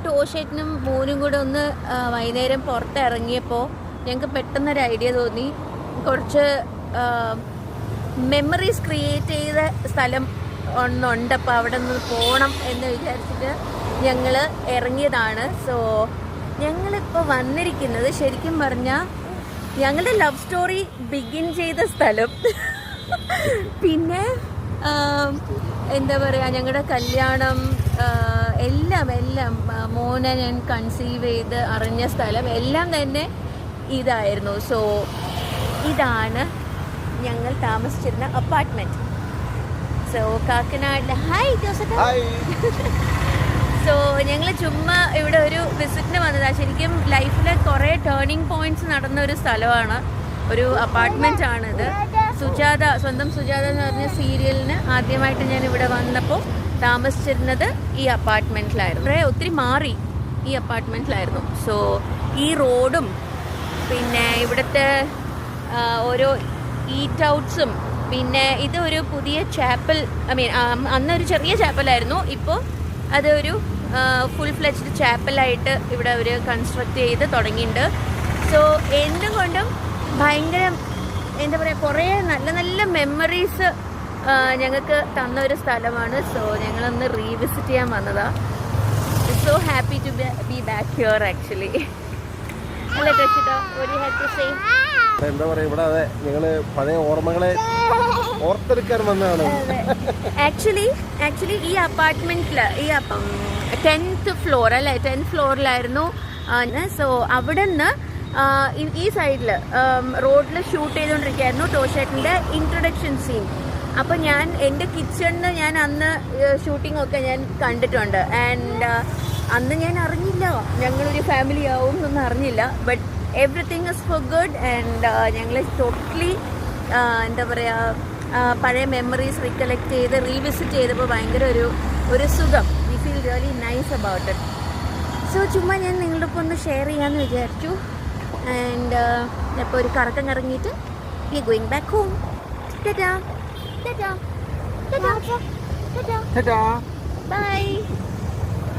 ടോഷേറ്റിനും മോനും കൂടെ ഒന്ന് വൈകുന്നേരം പുറത്തിറങ്ങിയപ്പോൾ ഞങ്ങൾക്ക് പെട്ടെന്നൊരു ഐഡിയ തോന്നി. കുറച്ച് മെമ്മറീസ് ക്രിയേറ്റ് ചെയ്ത സ്ഥലം ഒന്നുണ്ട്, അപ്പോൾ അവിടെ നിന്ന് പോകണം എന്ന് വിചാരിച്ചിട്ട് ഞങ്ങൾ ഇറങ്ങിയതാണ്. സോ ഞങ്ങളിപ്പോൾ വന്നിരിക്കുന്നത് ശരിക്കും പറഞ്ഞാൽ ഞങ്ങളുടെ ലവ് സ്റ്റോറി ബിഗിൻ ചെയ്ത സ്ഥലം, പിന്നെ എന്താ പറയുക, ഞങ്ങളുടെ കല്യാണം എല്ലാം മോനെ ഞാൻ കൺസീവ് ചെയ്ത് അറിഞ്ഞ സ്ഥലം എല്ലാം തന്നെ ഇതായിരുന്നു. സോ ഇതാണ് ഞങ്ങൾ താമസിച്ചിരുന്ന അപ്പാർട്ട്മെന്റ്. സോ കാക്കനാട് സോ ഞങ്ങൾ ചുമ്മാ ഇവിടെ ഒരു വിസിറ്റിന് വന്നതാണ്. ശരിക്കും ലൈഫിലെ കുറേ ടേണിംഗ് പോയിന്റ്സ് നടന്ന ഒരു സ്ഥലമാണ്, ഒരു അപ്പാർട്ട്മെന്റ് ആണിത്. സ്വന്തം സുജാത എന്ന് പറഞ്ഞ സീരിയലിന് ആദ്യമായിട്ട് ഞാൻ ഇവിടെ വന്നപ്പോൾ താമസിച്ചിരുന്നത് ഈ അപ്പാർട്ട്മെന്റിലായിരുന്നു. ഒത്തിരി മാറി ഈ അപ്പാർട്ട്മെന്റിലായിരുന്നു. സോ ഈ റോഡും പിന്നെ ഇവിടുത്തെ ഓരോ ഈറ്റ് ഔട്ട്സും, പിന്നെ ഇത് ഒരു പുതിയ ചാപ്പൽ, അന്നൊരു ചെറിയ ചാപ്പലായിരുന്നു, ഇപ്പോൾ അതൊരു ഫുൾ ഫ്ലെജ്ഡ് ചാപ്പലായിട്ട് ഇവിടെ അവർ കൺസ്ട്രക്ട് ചെയ്ത് തുടങ്ങിയിട്ടുണ്ട്. സോ എന്തും കൊണ്ടും ഭയങ്കര എന്താ പറയുക, കുറേ നല്ല നല്ല മെമ്മറീസ് ഞങ്ങൾക്ക് തന്ന ഒരു സ്ഥലമാണ്. സോ ഞങ്ങളൊന്ന് റീവിസിറ്റ് ചെയ്യാൻ വന്നതാണ്. So happy to be back here actually. അല്ലേ ടച്ചിട്ടോ? what you have to say? എന്താ പറയുക, ഇവിടെ അതെ ഞങ്ങള് പഴയ ഓർമ്മകളെ ഓർത്തെടുക്കാൻ വന്നതാണ്. ആക്ച്വലി ഈ അപ്പാർട്ട്മെന്റില് ഈ 10th ഫ്ലോർ അല്ലേ, 10th ഫ്ലോറിലായിരുന്നു. സോ അവിടെ നിന്ന് ഈ സൈഡിൽ റോഡിൽ ഷൂട്ട് ചെയ്തുകൊണ്ടിരിക്കുകയായിരുന്നു ടോഷേട്ടിൻ്റെ ഇൻട്രൊഡക്ഷൻ സീൻ. അപ്പോൾ ഞാൻ എൻ്റെ കിച്ചണിൽ ഞാൻ അന്ന് ഷൂട്ടിംഗ് ഒക്കെ ഞാൻ കണ്ടിട്ടുണ്ട്. ആൻഡ് അന്ന് ഞാൻ അറിഞ്ഞില്ല ഞങ്ങളൊരു ഫാമിലി ആവും എന്നൊന്നും അറിഞ്ഞില്ല. But everything is for good. And ഞങ്ങൾ ടോട്ടലി എന്താ പറയുക, പഴയ മെമ്മറീസ് റീകളക്ട് ചെയ്ത് റീവിസിറ്റ് ചെയ്തപ്പോൾ ഭയങ്കര ഒരു സുഖം. We feel really nice about it. So ചുമ്മാ ഞാൻ നിങ്ങളുടെ ഒപ്പം ഒന്ന് ഷെയർ ചെയ്യാമെന്ന് വിചാരിച്ചു. ആൻഡ് ഇപ്പോൾ ഒരു കറക്കം കറങ്ങിയിട്ട് we going back home. Tata tata tata tata by.